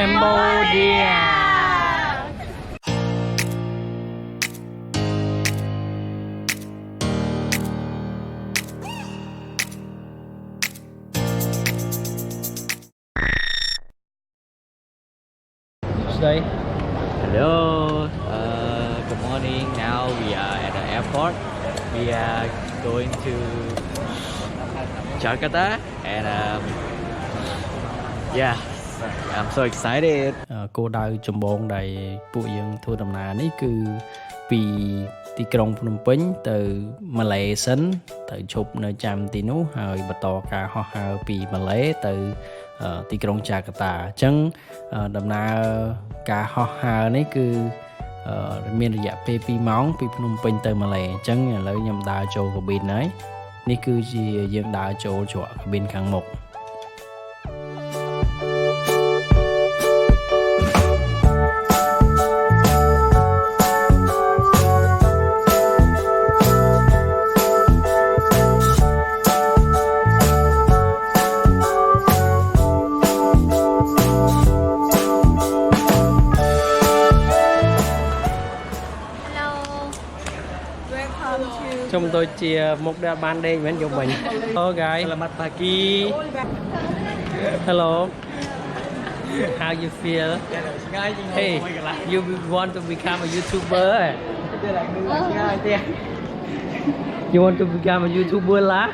Cambodia. Today. Hello, good morning. Now we are at the airport. We are going to Jakarta, and yeah, I'm so excited. គោលដៅចម្បងដែលពួកយើងធ្វើដំណើរនេះគឺពីទីក្រុងភ្នំពេញទៅម៉ាឡេសិនទៅឈប់នៅចាំទីនោះហើយបន្តការហោះហើរពីម៉ាឡេទៅទីក្រុងចាកាតាអញ្ចឹងដំណើរការហោះហើរនេះគឺមានរយៈពេល2ម៉ោងពីភ្នំពេញទៅម៉ាឡេអញ្ចឹងឥឡូវខ្ញុំដើរចូលកាប៊ីនហើយនេះគឺជាយើងដើរចូលច្រកកាប៊ីនខាងមុខខ្ញុំដូចជាមុខដែលបានដេកមែនយកមិញ Hello guys Selamat pagi. Hello How you feel Hey you want to become a YouTuber You want to become a YouTuber ឡា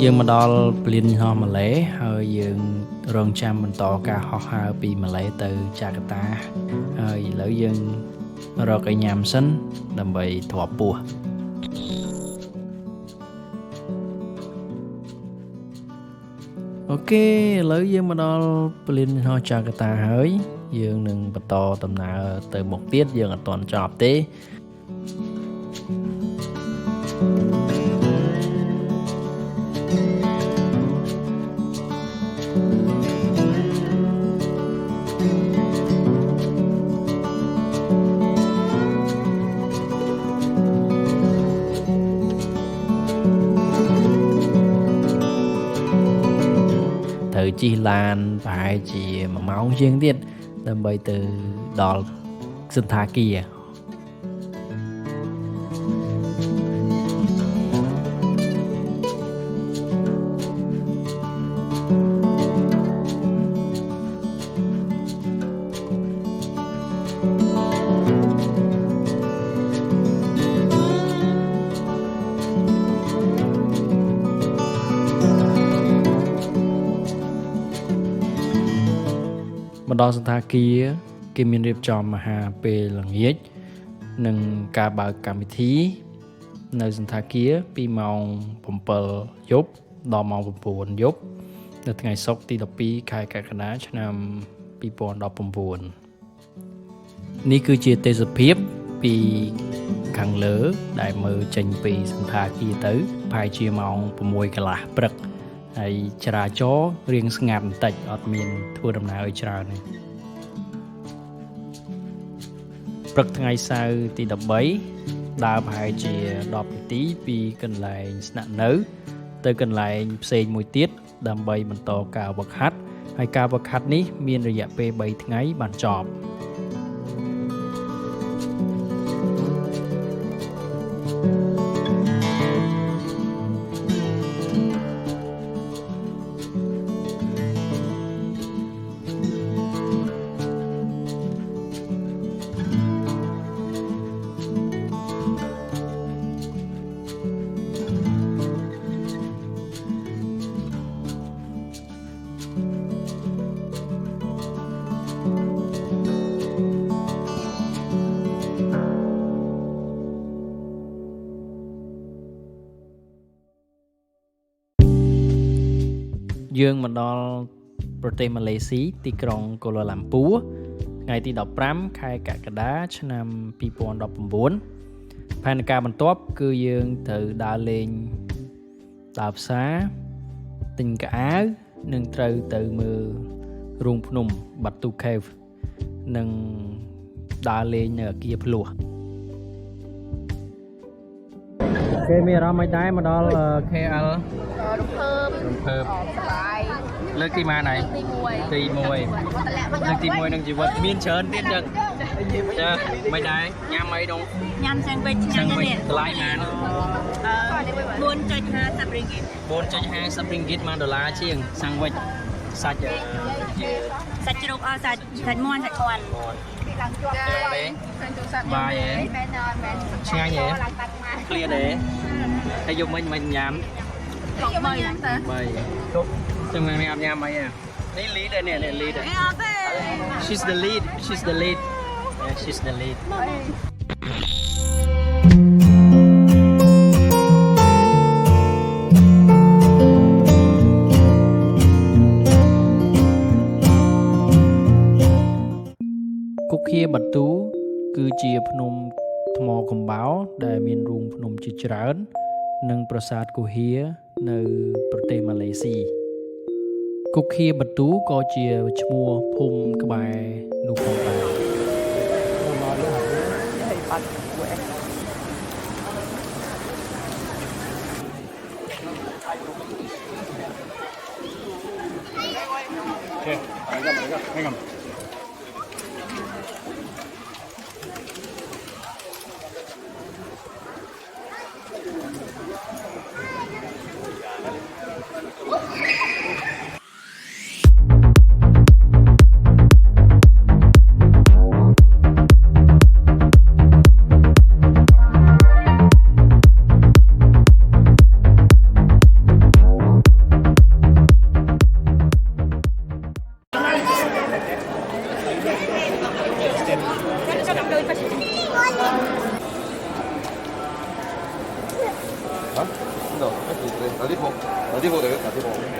យើងមកដល់ពលានហោះម៉ាឡេហើយយើងរងចាំបន្តការហោះហើរពីម៉ាឡេទៅចាកាតាហើយឥឡូវយើងរកឲ្យញ៉ាំសិនដើម្បីទ្រាំពោះអូខេឥឡូវយើងមកដល់ពលានហោះចាកាតាហើយយើងនឹងបន្តដំណើរទៅមុខទៀតយើងអត់ទាន់ចប់ទេត្រូវជិះឡានប្រហែលជា1ម៉ោងជាងទៀតដើម្បីទៅដល់សន្តាគារមកដល់សន្តាគារគេមានរៀបចំអាហារពេលល្ងាចនិងការបើកកម្មវិធីនៅសន្តាគារពីម៉ោង7យប់ដល់ម៉ោង9យប់នៅថ្ងៃសុក្រទី12ខែកក្កដាឆ្នាំ2019នេះគឺជាទេសភាពពីខាងលើដែលមើលចេញពីសន្តាគារទៅប្រហែលជាម៉ោង6កន្លះព្រឹកហើយចរាចរណ៍រៀងស្ងាត់បន្តិចអត់មានធ្វើដំណើរឲ្យច្រើនទេព្រឹកថ្ងៃសៅរ៍ទី13ដើរប្រហែលជា10នាទីពីកន្លែងស្នាក់នៅទៅកន្លែងផ្សេងមួយទៀតដើម្បីបន្តការហ្វឹកហាត់ហើយការហ្វឹកហាត់នេះមានរយៈពេល3ថ្ងៃបានចប់យើងមកដល់ប្រទេសម៉ាឡេស៊ីទីក្រុងកូឡាឡាំពូថ្ងៃទី15ខែកក្កដាឆ្នាំ2019ផែនការបន្ទាប់គឺយើងត្រូវដើរលេងដើរផ្សារទិញកៅអៅនិងត្រូវទៅមើលរូងភ្នំ Batu Cave និងដើរលេងនៅអគារភ្លោះគេមានអារម្មណ៍មិនដែរមកដល់ KL រំភើបសប្បាយ លើកទីម៉ាnày ទី1លើកទី1នឹងជីវិតមានច្រើនទៀតចឹងចាមិនដែរញ៉ាំអីដង nhằm sang bên China nè តម្លៃម៉ាន 4.50 ringgit 4.50 ringgit ម៉ានដុល្លារជាងសាំងវិចសាច់ sạch trục sạch sạch muôn sạch hoàn បាយហ៎ឆ្ងាញ់ហ៎ឃ្លាដែរហើយយកមិញញ៉ាំ còn mời lắm ta បាយជប់ចឹងមិនញ៉ាំអីនេះ lead ដែរនេះ lead ដែរ she's the lead yeah, she's the lead គុកគាបាទូគឺជាភ្នំថ្មកំបោរដែលមានរូងភ្នំជាច្រើននិងប្រាសាទគុហានៅប្រទេសម៉ាឡេស៊ីគុកគាបាទូក៏ជាឈ្មោះភូមិក្បែរនោះផងដែរ 어디 보고 되겠다. 어디 보고.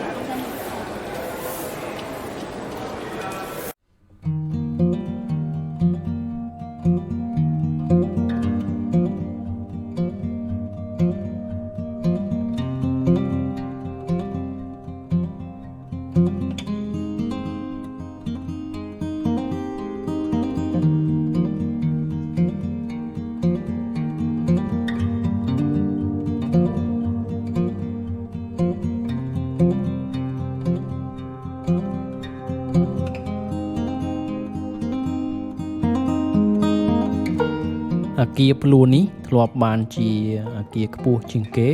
អាគារភ្នួននេះធ្លាប់បានជាអាគារខ្ពស់ជាងគេ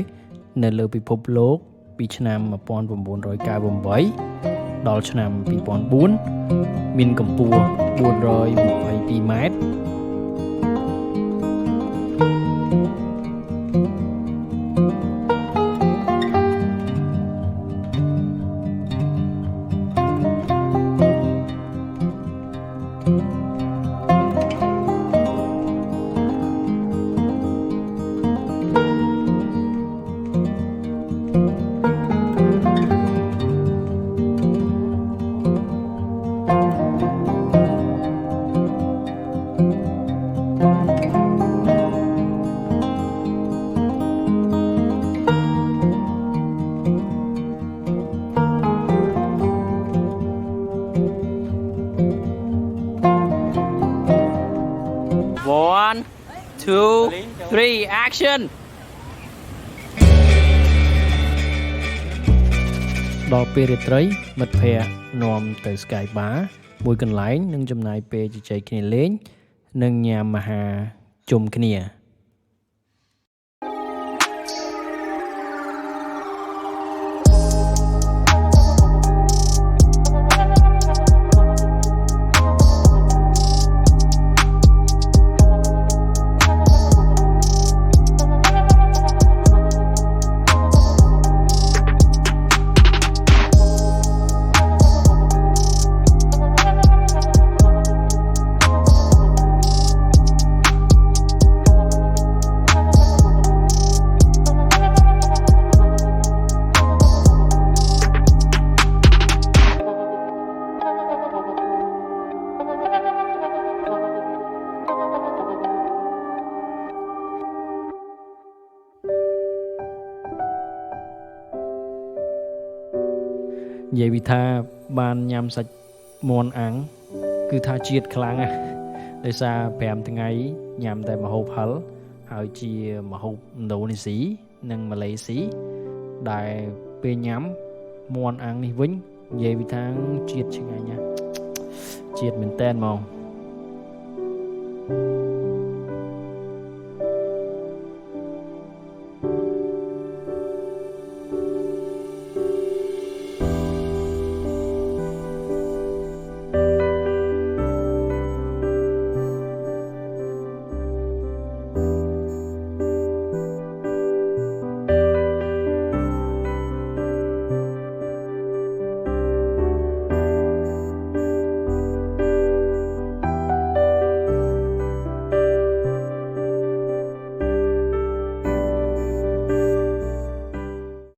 នៅលើពិភពលោកពីឆ្នាំ1998ដល់ឆ្នាំ2004មានកម្ពស់422ម៉ែត្រ1 2 3 action ដល់ពេលរាត្រីមិត្តភ័ក្តិនាំទៅ Sky Bar មួយកន្លែងនឹងចំណាយពេលជជែកគ្នាលេងនិងញ៉ាំអាហារជុំគ្នា និយាយវិថាបានញ៉ាំសាច់មាន់អាំងគឺថាជាតិខ្លាំងណាស់ដោយសារ5ថ្ងៃញ៉ាំតែម្ហូបហិលហើយជាម្ហូបឥណ្ឌូនេស៊ីនិងម៉ាឡេស៊ីដែលពេលញ៉ាំមាន់អាំងនេះវិញ និយាយពីថាជាតិឆ្ងាញ់ណាជាតិមែនតែនហ្មង